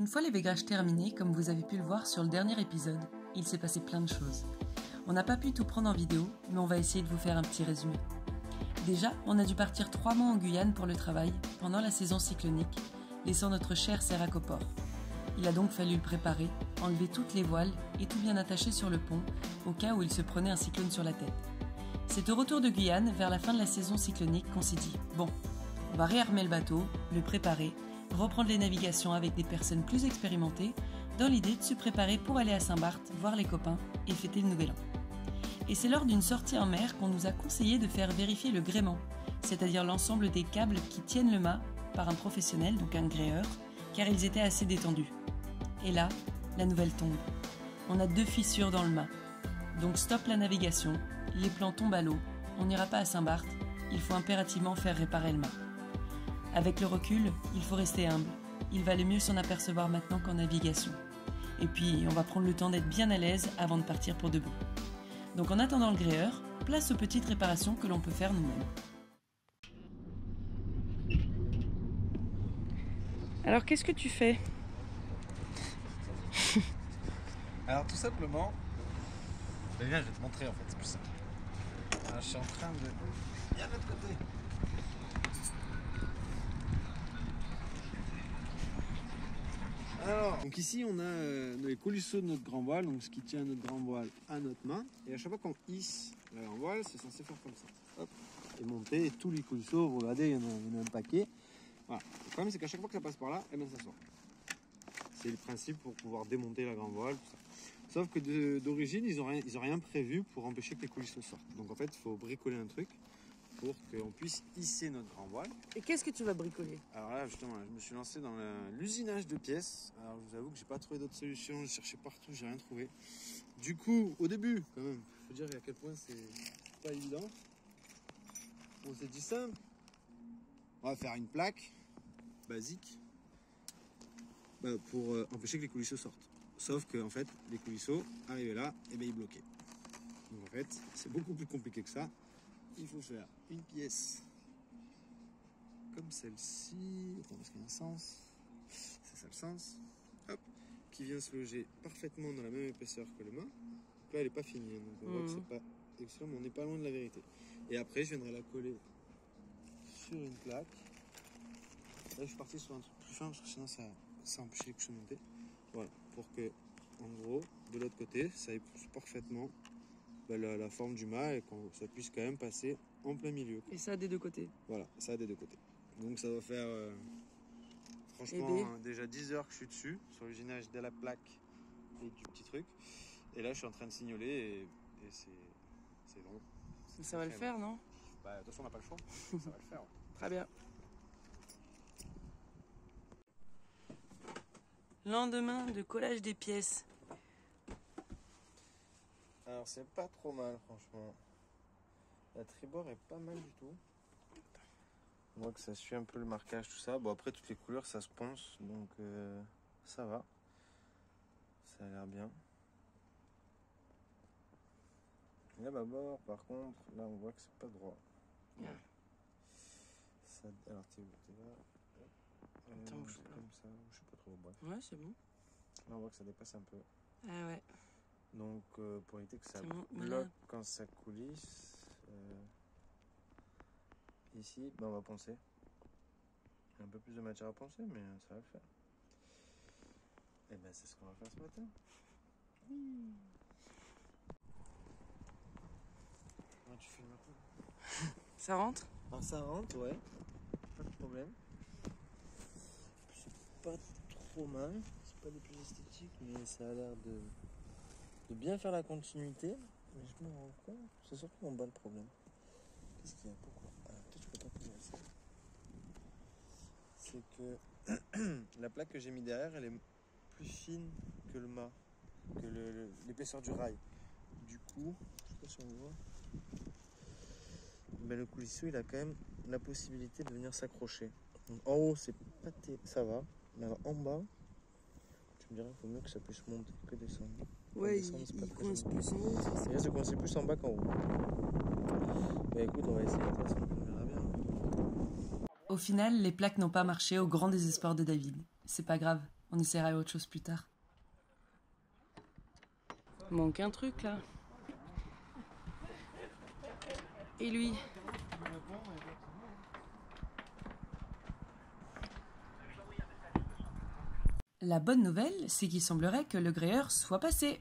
Une fois les végages terminés, comme vous avez pu le voir sur le dernier épisode, il s'est passé plein de choses. On n'a pas pu tout prendre en vidéo, mais on va essayer de vous faire un petit résumé. Déjà, on a dû partir 3 mois en Guyane pour le travail, pendant la saison cyclonique, laissant notre cher Sérac au port. Il a donc fallu le préparer, enlever toutes les voiles et tout bien attacher sur le pont, au cas où il se prenait un cyclone sur la tête. C'est au retour de Guyane, vers la fin de la saison cyclonique, qu'on s'est dit « Bon, on va réarmer le bateau, le préparer, reprendre les navigations avec des personnes plus expérimentées, dans l'idée de se préparer pour aller à Saint-Barth, voir les copains et fêter le Nouvel An. » Et c'est lors d'une sortie en mer qu'on nous a conseillé de faire vérifier le gréement, c'est-à-dire l'ensemble des câbles qui tiennent le mât par un professionnel, donc un gréeur, car ils étaient assez détendus. Et là, la nouvelle tombe. On a 2 fissures dans le mât. Donc stop la navigation, les plans tombent à l'eau, on n'ira pas à Saint-Barth, il faut impérativement faire réparer le mât. Avec le recul, il faut rester humble. Il valait mieux s'en apercevoir maintenant qu'en navigation. Et puis, on va prendre le temps d'être bien à l'aise avant de partir pour de bon. Donc en attendant le gréeur, place aux petites réparations que l'on peut faire nous-mêmes. Alors qu'est-ce que tu fais ? Alors tout simplement, viens, je vais te montrer en fait, c'est plus simple. Alors, je suis en train de... Viens de l'autre côté. Alors, donc ici on a les coulisseaux de notre grand voile, donc ce qui tient notre grand voile à notre main. Et à chaque fois qu'on hisse la grand voile, c'est censé faire comme ça. Hop, et monter, et tous les coulisseaux, vous regardez, il y en a un paquet. Voilà. Le problème c'est qu'à chaque fois que ça passe par là, eh ben, ça sort. C'est le principe pour pouvoir démonter la grand voile, tout ça. Sauf que d'origine, ils ont rien prévu pour empêcher que les coulisseaux sortent. Donc en fait, il faut bricoler un truc pour qu'on puisse hisser notre grand voile. Et qu'est-ce que tu vas bricoler ? Alors là, justement, je me suis lancé dans l'usinage de pièces. Alors je vous avoue que j'ai pas trouvé d'autres solutions, j'ai cherché partout, j'ai rien trouvé. Du coup, au début, quand même, faut dire à quel point c'est pas évident. On s'est dit simple. On va faire une plaque basique pour empêcher que les coulisseaux sortent. Sauf que en fait, les coulisseaux, arrivés là, et bien ils bloquaient. Donc en fait, c'est beaucoup plus compliqué que ça. Il faut faire une pièce comme celle-ci. Attends, parce qu'il y a un sens. C'est ça le sens. Hop, qui vient se loger parfaitement dans la même épaisseur que le mât. Donc là, elle n'est pas finie. Donc on voit que c'est pas excellent, mais on n'est pas loin de la vérité. Et après, je viendrai la coller sur une plaque. Là, je suis parti sur un truc plus fin parce que sinon ça empêchait les couches de monter. Voilà, pour que, en gros, de l'autre côté, ça épouse parfaitement la forme du mât et que ça puisse quand même passer en plein milieu. Et ça des 2 côtés. Voilà, ça a des 2 côtés. Donc ça va faire, franchement, déjà 10 heures que je suis dessus, sur l'usinage de la plaque et du petit truc. Et là, je suis en train de signaler et c'est long. Ça va le faire, non ? Bah, de toute façon, on n'a pas le choix. Ça va le faire. Ouais. Très bien. Lendemain de collage des pièces. Alors c'est pas trop mal franchement. La tribord est pas mal du tout. On voit que ça suit un peu le marquage, tout ça. Bon après toutes les couleurs ça se ponce, donc ça va. Ça a l'air bien. Là bord par contre, là on voit que c'est pas droit. Yeah. Ça, alors t'es là. Attends, bouge pas. Comme ça, je sais pas trop, bref. Ouais, c'est bon. Là on voit que ça dépasse un peu. Ah ouais. Donc pour éviter que ça bon, bloque voilà. quand ça coulisse, ici on va poncer. Il y a un peu plus de matière à poncer, mais ça va le faire. Et ben c'est ce qu'on va faire ce matin. Comment tu filmes un peu? Ça rentre ? Ah, ça rentre, ouais. Pas de problème. C'est pas trop mal. C'est pas le plus esthétique, mais ça a l'air de bien faire la continuité. Mais je me rends compte, c'est surtout en bas le problème. Qu'est-ce qu'il y a? Pourquoi? Peut-être je peux pas poser ça. C'est que la plaque que j'ai mis derrière, elle est plus fine que le mât, que l'épaisseur du rail. Du coup, je sais pas si on voit. Mais le coulisseau, il a quand même la possibilité de venir s'accrocher. En haut, c'est pas ça va. Mais alors, en bas, tu me dirais qu'il faut mieux que ça puisse monter que descendre. Ouais, descendre, il coince plus en haut. Il risque de coincer plus en bas qu'en haut. Mais écoute, on va essayer, de toute façon, on verra bien. Au final, les plaques n'ont pas marché au grand désespoir de David. C'est pas grave, On essaiera autre chose plus tard. Manque un truc là. Et lui? La bonne nouvelle, c'est qu'il semblerait que le gréeur soit passé.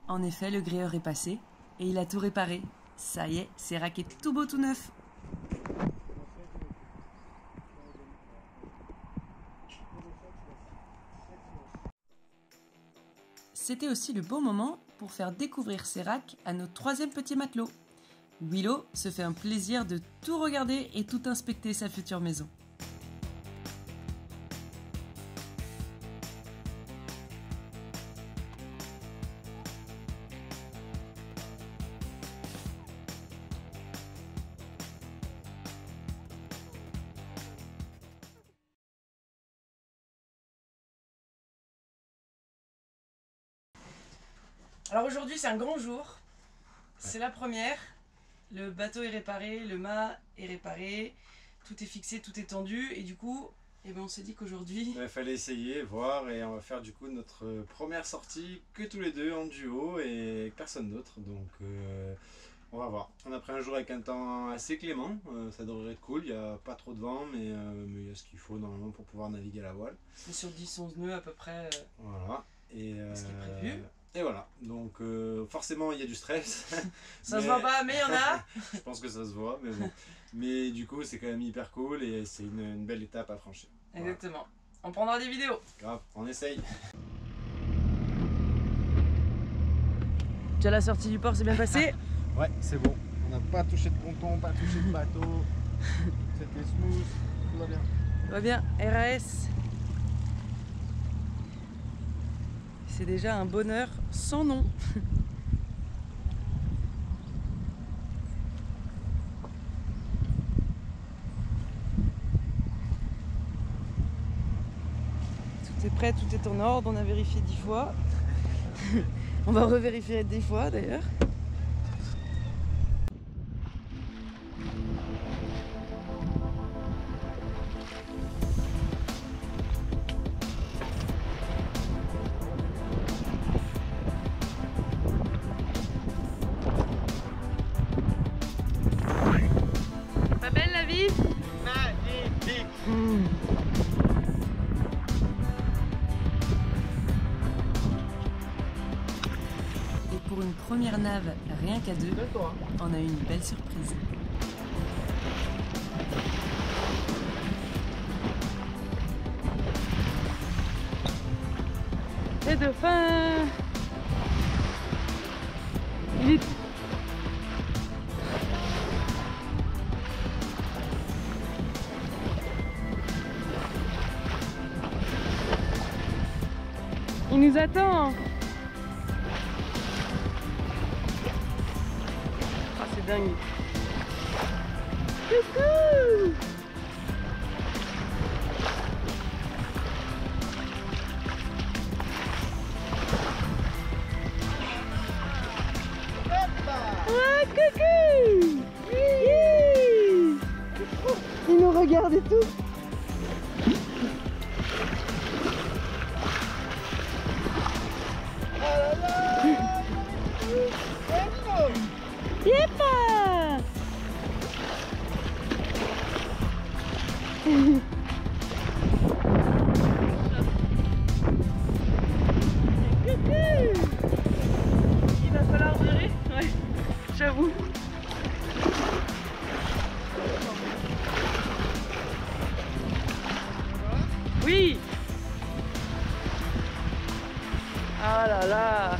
En effet, le gréeur est passé et il a tout réparé. Ça y est, c'est raqué tout beau tout neuf. C'était aussi le bon moment pour faire découvrir ces racks à notre troisième petit matelot. Willow se fait un plaisir de tout regarder et tout inspecter sa future maison. Alors aujourd'hui c'est un grand jour, c'est la première, le bateau est réparé, le mât est réparé, tout est fixé, tout est tendu et du coup on s'est dit qu'aujourd'hui... Il fallait essayer, voir et on va faire du coup notre première sortie que tous les deux en duo et personne d'autre, donc on va voir. On a pris un jour avec un temps assez clément, ça devrait être cool, il n'y a pas trop de vent mais il y a ce qu'il faut normalement pour pouvoir naviguer à la voile. C'est sur 10-11 nœuds à peu près voilà. Et ce qui est prévu. Et voilà, donc forcément il y a du stress. Ça se voit pas, mais il y en a. Je pense que ça se voit, mais bon. Mais du coup c'est quand même hyper cool et c'est une belle étape à franchir. Exactement. Voilà. On prendra des vidéos. Grave, on essaye. Déjà la sortie du port s'est bien passée. Ouais, c'est bon. On n'a pas touché de ponton, pas touché de bateau. C'était smooth, tout va bien. Tout va bien, RAS. C'est déjà un bonheur sans nom. Tout est prêt, tout est en ordre, on a vérifié 10 fois. On va revérifier 10 fois d'ailleurs. Pas belle la vie? Magnifique. Et pour une première nave, rien qu'à deux, on a eu une belle surprise. Les dauphins! Vite! Il nous attend! Ah, c'est dingue! Coucou! Ah, coucou! Oui! Il nous regarde et tout! Yepa! Il va falloir durer, ouais, j'avoue. Oui! Ah là là!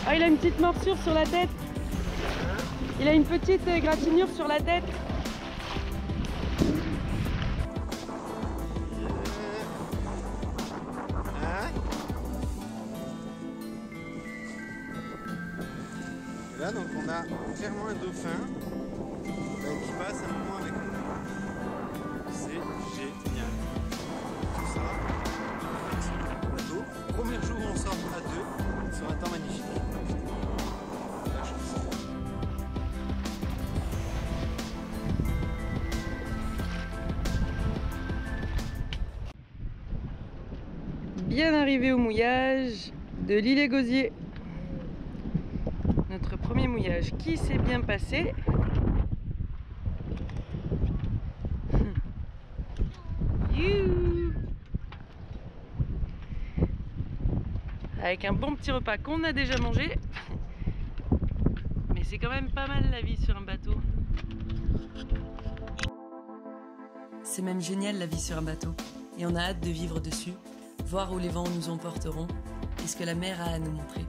Ah, il a une petite morsure sur la tête. Il a une petite égratignure sur la tête. Et là, donc, on a clairement un dauphin qui passe un moment avec nous. C'est génial. Tout ça. bien arrivé au mouillage de l'île et Gosier. Notre premier mouillage qui s'est bien passé. Avec un bon petit repas qu'on a déjà mangé. Mais c'est quand même pas mal la vie sur un bateau. C'est même génial la vie sur un bateau. Et on a hâte de vivre dessus, voir où les vents nous emporteront et ce que la mer a à nous montrer.